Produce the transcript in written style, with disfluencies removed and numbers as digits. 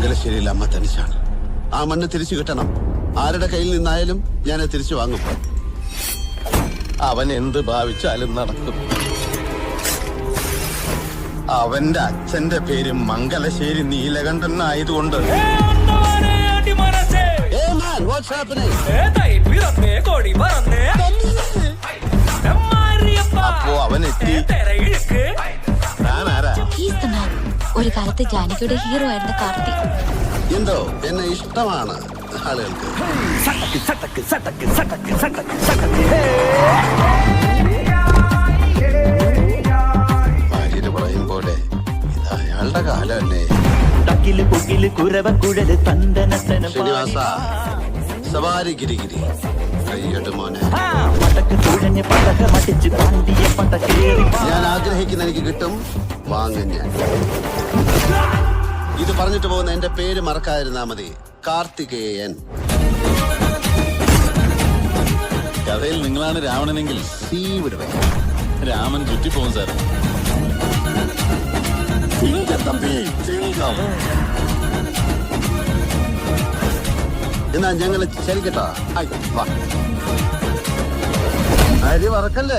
മംഗലശ്ശേരിയിൽ അമ്മ തനിച്ചാണ്. ആ മണ്ണ് തിരിച്ചു കിട്ടണം. ആരുടെ കയ്യിൽ നിന്നായാലും ഞാൻ തിരിച്ചു വാങ്ങും. അവൻ എന്ത് ഭാവിച്ചാലും നടക്കും. അവന്റെ അച്ഛന്റെ പേര് മംഗലശ്ശേരി നീലകണ്ഠൻ ആയതുകൊണ്ട് അപ്പോ അവൻ എത്തി. ഞാനാരാ? ഒരു കാലത്ത് ജാനകിയുടെ ഹീറോ ആയിരുന്ന കാർത്തി. എന്തോ എന്നെ ഇഷ്ടമാണ് ആളുകൾക്ക്. ഭാര്യര് പറയും പോലെ ഇത് അയാളുടെ കാലമല്ലേ. ശ്രീനിവാസ, സവാരി ഗിരിഗിരി കൈയ്യട്ട് മോനെ. ഞാൻ ആഗ്രഹിക്കുന്ന എനിക്ക് കിട്ടും, വാങ്ങും ഞാൻ. ഇത് പറഞ്ഞിട്ട് പോകുന്ന എന്റെ പേര് മറക്കാതിരുന്നാ മതി. കാർത്തികേയൻ. കഥയിൽ നിങ്ങളാണ് രാവണനെങ്കിൽ സീവിടുവേ രാമൻ ചുറ്റിപ്പോകും സാർ. എന്നാ ഞങ്ങള് ചലിക്കട്ടോ. അരി വറക്കല്ലേ.